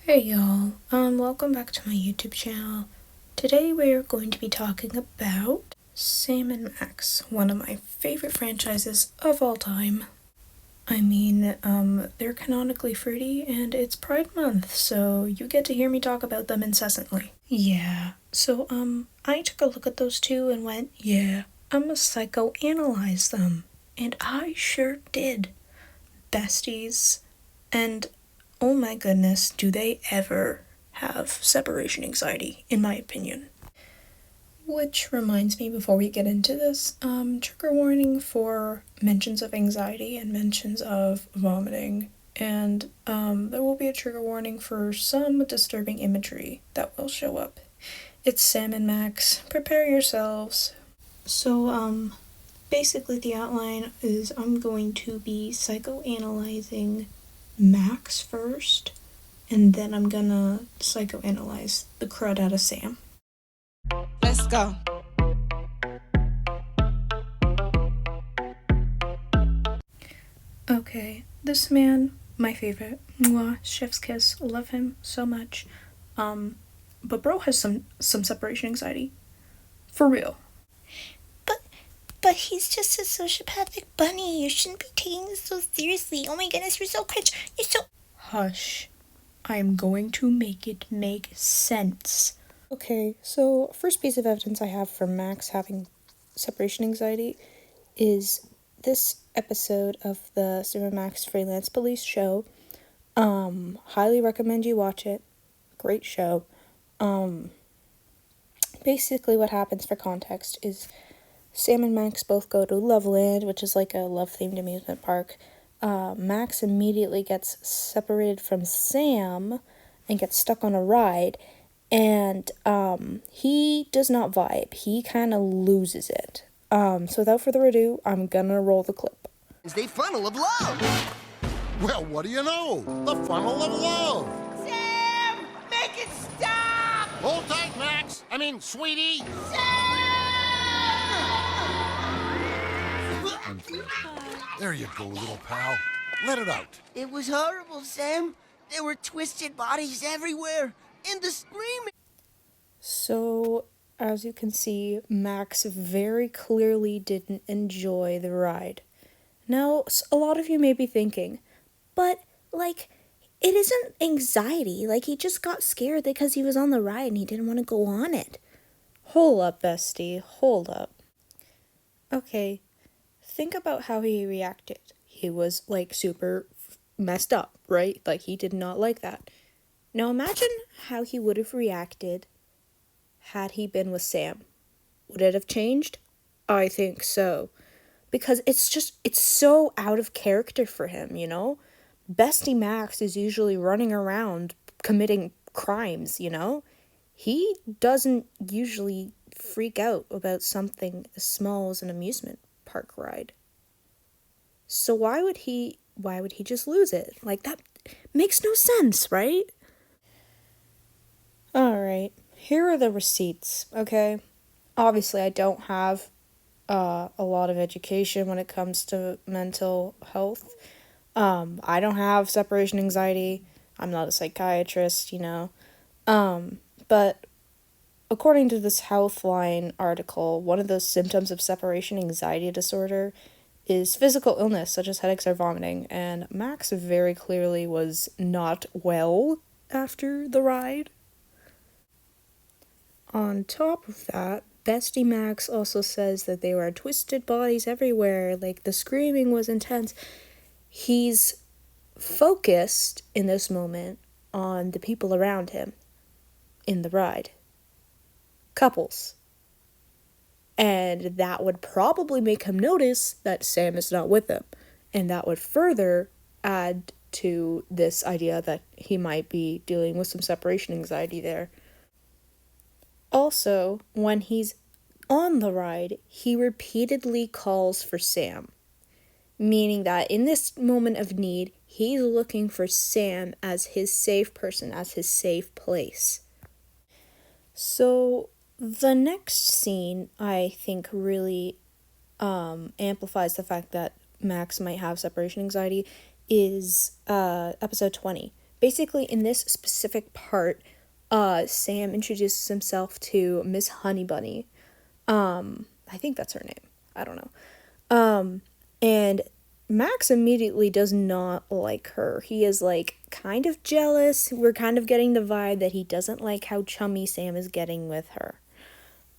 Hey y'all, welcome back to my YouTube channel. Today we're going to be talking about Sam and Max, one of my favorite franchises of all time. I mean, they're canonically fruity and it's Pride Month, so you get to hear me talk about them incessantly. Yeah, so, I took a look at those two and went, yeah, I'ma psychoanalyze them. And I sure did. Besties. And oh my goodness, do they ever have separation anxiety, in my opinion. Which reminds me, before we get into this, trigger warning for mentions of anxiety and mentions of vomiting. And there will be a trigger warning for some disturbing imagery that will show up. It's Sam and Max. Prepare yourselves. So, basically, the outline is I'm going to be psychoanalyzing Max first, and then I'm gonna psychoanalyze the crud out of Sam. Let's go. Okay, this man, my favorite. Mwah, chef's kiss. Love him so much. But bro has some separation anxiety. For real. But he's just a sociopathic bunny. You shouldn't be taking this so seriously. Oh my goodness, you're so cringe. You're so. Hush. I am going to make it make sense. Okay, so first piece of evidence I have for Max having separation anxiety is this episode of the Supermax Freelance Police show. Highly recommend you watch it. Great show. Basically what happens, for context, is Sam and Max both go to Loveland, which is like a love-themed amusement park. Max immediately gets separated from Sam and gets stuck on a ride, and he does not vibe. He kind of loses it. So without further ado, I'm gonna roll the clip. It's the funnel of love. Well, what do you know? The funnel of love. Sam, make it stop! Hold tight, Max. Sweetie. There you go, little pal. Let it out. It was horrible, Sam. There were twisted bodies everywhere, and the screaming. So, as you can see, Max very clearly didn't enjoy the ride. Now, a lot of you may be thinking, but, it isn't anxiety. He just got scared because he was on the ride and he didn't want to go on it. Hold up, bestie. Hold up. Okay, think about how he reacted. He was, super messed up, right? He did not like that. Now, imagine how he would have reacted had he been with Sam. Would it have changed? I think so. Because it's so out of character for him, you know? Bestie Max is usually running around committing crimes, you know? He doesn't usually freak out about something as small as an amusement park ride. So why would he just lose it? That makes no sense, right? Alright, here are the receipts, okay? Obviously, I don't have a lot of education when it comes to mental health. I don't have separation anxiety. I'm not a psychiatrist, you know. But according to this Healthline article, one of the symptoms of separation anxiety disorder is physical illness, such as headaches or vomiting, and Max very clearly was not well after the ride. On top of that, Bestie Max also says that there were twisted bodies everywhere, the screaming was intense. He's focused in this moment on the people around him in the ride. Couples. And that would probably make him notice that Sam is not with him. And that would further add to this idea that he might be dealing with some separation anxiety there. Also, when he's on the ride, he repeatedly calls for Sam, meaning that in this moment of need, he's looking for Sam as his safe person, as his safe place. So, the next scene, I think, really amplifies the fact that Max might have separation anxiety is episode 20. Basically, in this specific part, Sam introduces himself to Miss Honey Bunny. I think that's her name. I don't know. And Max immediately does not like her. He is, like, kind of jealous. We're kind of getting the vibe that he doesn't like how chummy Sam is getting with her.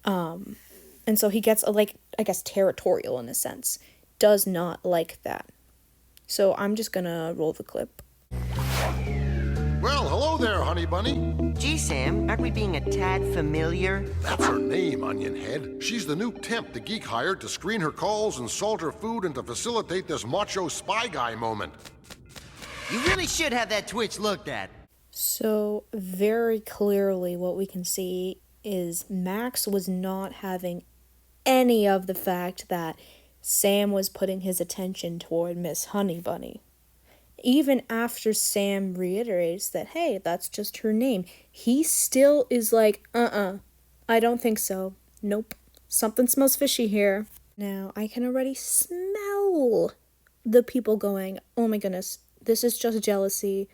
And so he gets, like, I guess, territorial in a sense. Does not like that. So I'm just gonna roll the clip. Well, hello there, Honey Bunny. Gee, Sam, aren't we being a tad familiar? That's her name, Onion Head. She's the new temp the geek hired to screen her calls and salt her food and to facilitate this macho spy guy moment. You really should have that Twitch looked at. So very clearly what we can see is Max was not having any of the fact that Sam was putting his attention toward Miss Honey Bunny. Even after Sam reiterates that, hey, that's just her name, he still is like, I don't think so. Nope. Something smells fishy here. Now, I can already smell the people going, oh my goodness, this is just jealousy.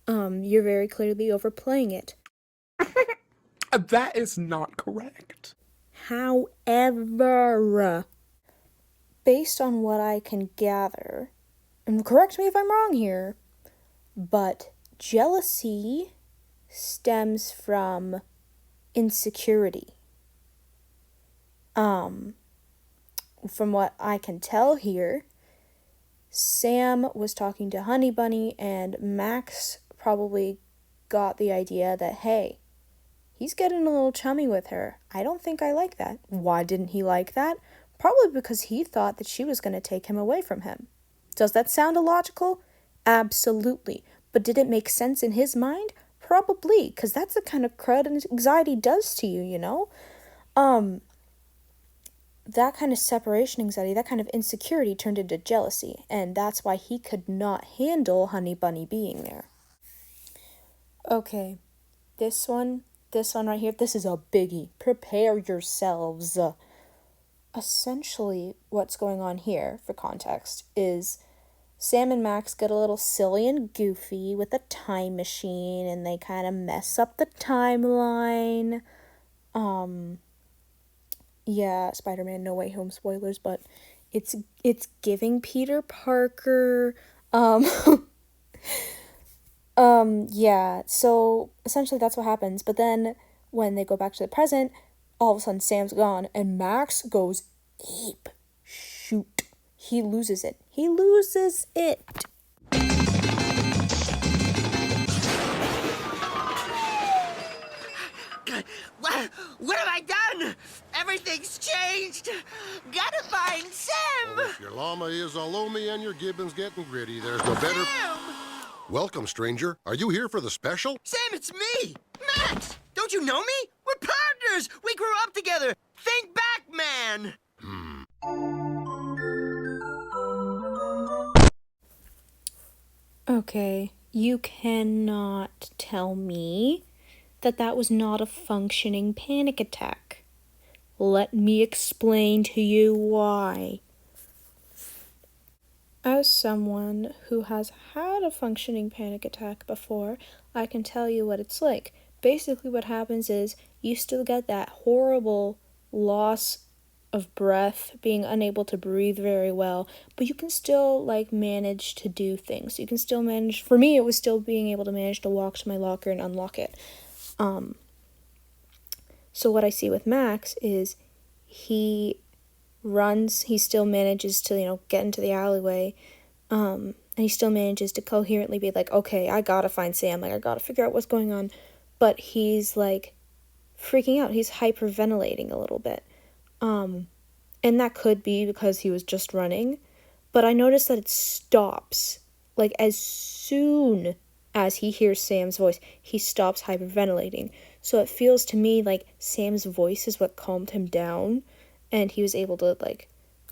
You're very clearly overplaying it. That is not correct. However, based on what I can gather, and correct me if I'm wrong here, but jealousy stems from insecurity. From what I can tell here, Sam was talking to Honey Bunny, and Max probably got the idea that, hey, he's getting a little chummy with her. I don't think I like that. Why didn't he like that? Probably because he thought that she was going to take him away from him. Does that sound illogical? Absolutely. But did it make sense in his mind? Probably, because that's the kind of crud anxiety does to you, you know? That kind of separation anxiety, that kind of insecurity turned into jealousy, and that's why he could not handle Honey Bunny being there. Okay, this one right here, this is a biggie. Prepare yourselves. Essentially, what's going on here, for context, is Sam and Max get a little silly and goofy with a time machine, and they kind of mess up the timeline. Yeah, Spider-Man No Way Home spoilers, but it's giving Peter Parker. Yeah, so essentially that's what happens. But then when they go back to the present, all of a sudden Sam's gone and Max goes ape. Shoot. He loses it. God, what have I done? Everything's changed. Gotta find Sam. Well, if your llama is a loamy and your gibbon's getting gritty, there's no better... Sam! Welcome, stranger. Are you here for the special? Sam, it's me! Max! Don't you know me? We're partners! We grew up together! Think back, man! Okay, you cannot tell me that was not a functioning panic attack. Let me explain to you why. As someone who has had a functioning panic attack before, I can tell you what it's like. Basically what happens is you still get that horrible loss of breath, being unable to breathe very well, but you can still, like, manage to do things. You can still manage, for me it was still being able to manage to walk to my locker and unlock it. So what I see with Max is he still manages to, get into the alleyway, and he still manages to coherently be like, okay, I gotta find Sam, I gotta figure out what's going on, but he's, freaking out, he's hyperventilating a little bit, and that could be because he was just running, but I noticed that it stops, as soon as he hears Sam's voice, he stops hyperventilating. So it feels to me like Sam's voice is what calmed him down, and he was able to,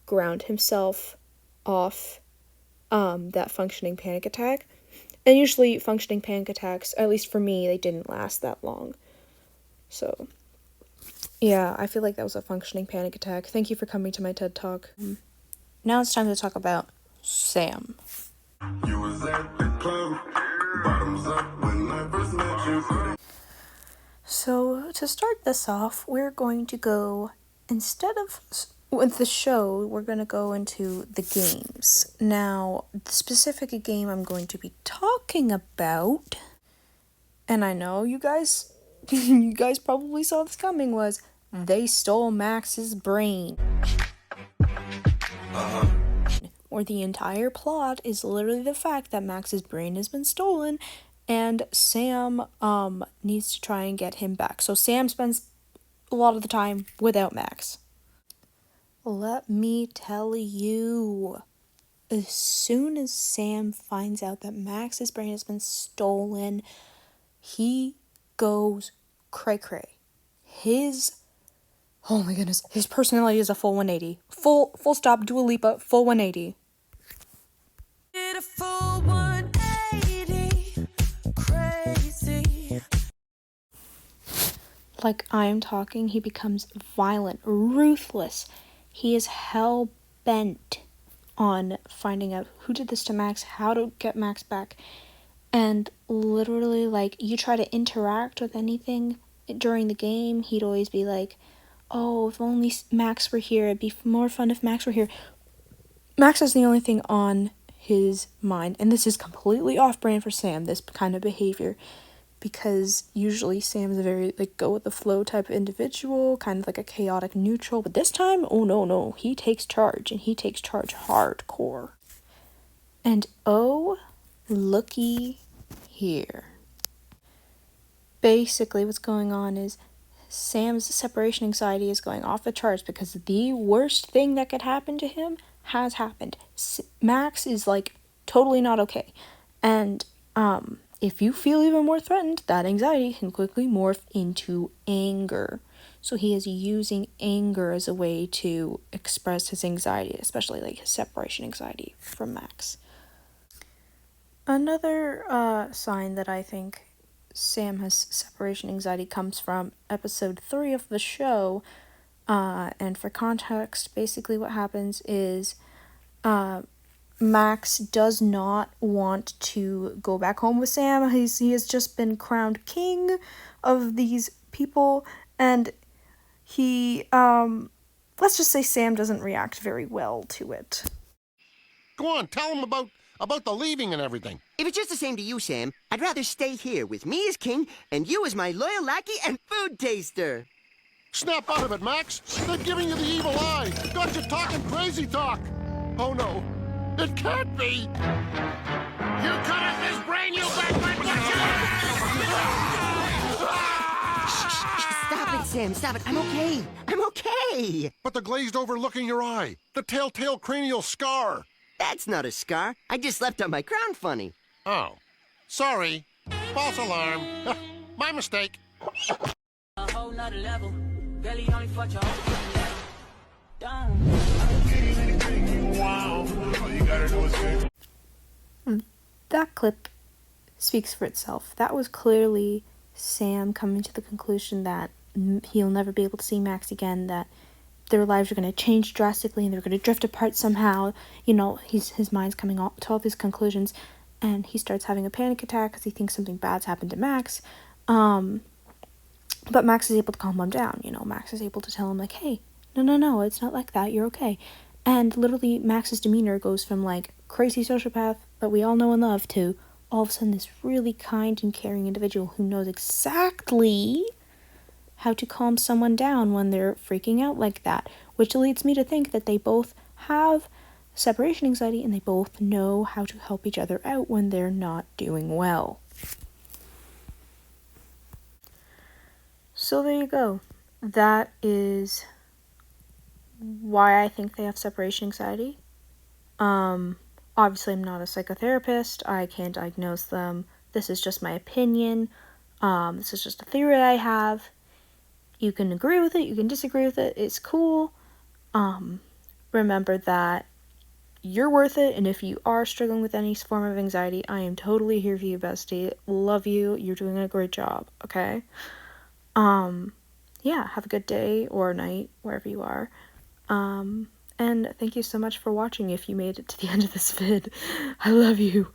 ground himself off that functioning panic attack. And usually functioning panic attacks, at least for me, they didn't last that long. So, yeah, I feel like that was a functioning panic attack. Thank you for coming to my TED Talk. Now it's time to talk about Sam. You was at the club, So to start this off, we're going to go, instead of with the show, we're going to go into the games. Now, the specific game I'm going to be talking about, and I know you guys you guys probably saw this coming, was they stole Max's brain. Or the entire plot is literally the fact that Max's brain has been stolen and Sam needs to try and get him back. So Sam spends a lot of the time without Max. Let me tell you, as soon as Sam finds out that Max's brain has been stolen, he goes cray-cray. Oh my goodness, his personality is a full 180. Full stop, Dua Lipa, full 180. Did a full 180, crazy. Like I'm talking, he becomes violent, ruthless. He is hell-bent on finding out who did this to Max, how to get Max back. And literally, like, you try to interact with anything during the game, he'd always be like, oh, if only Max were here, it'd be more fun if Max were here. Max is the only thing on his mind, and this is completely off-brand for Sam, this kind of behavior, because usually Sam's a very, like, go-with-the-flow type of individual, kind of like a chaotic neutral, but this time, oh no, he takes charge, and he takes charge hardcore. And oh, looky here. Basically, what's going on is Sam's separation anxiety is going off the charts because the worst thing that could happen to him has happened. Max is, like, totally not okay. And, if you feel even more threatened, that anxiety can quickly morph into anger. So he is using anger as a way to express his anxiety, especially, like, his separation anxiety from Max. Another sign that I think Sam has separation anxiety comes from episode 3 of the show, and for context, basically what happens is Max does not want to go back home with Sam. He has just been crowned king of these people, and he, let's just say Sam doesn't react very well to it. Go on, tell him about the leaving and everything. If it's just the same to you, Sam, I'd rather stay here with me as king and you as my loyal lackey and food taster. Snap out of it, Max. They're giving you the evil eye. Got you talking crazy talk. Oh no, it can't be. You cut off his brain, you backbite Stop it, Sam, stop it. I'm okay. But the glazed over look in your eye, the telltale cranial scar. That's not a scar. I just slept on my crown funny. Oh, sorry. False alarm. My mistake. A whole nother level. Belly only for your down. That clip speaks for itself. That was clearly Sam coming to the conclusion that he'll never be able to see Max again, that their lives are going to change drastically and they're going to drift apart somehow. You know, his mind's coming to all these conclusions, and he starts having a panic attack because he thinks something bad's happened to Max. But Max is able to calm him down. You know, Max is able to tell him, like, hey, no, it's not like that, you're okay. And literally Max's demeanor goes from, like, crazy sociopath that we all know and love to all of a sudden this really kind and caring individual who knows exactly how to calm someone down when they're freaking out like that, which leads me to think that they both have separation anxiety and they both know how to help each other out when they're not doing well. So there you go. That is why I think they have separation anxiety. Obviously I'm not a psychotherapist. I can't diagnose them. This is just my opinion. This is just a theory I have. You can agree with it, you can disagree with it, it's cool. Remember that you're worth it, and if you are struggling with any form of anxiety, I am totally here for you, bestie. Love you, you're doing a great job, okay? Yeah, have a good day or night, wherever you are. And thank you so much for watching if you made it to the end of this vid. I love you.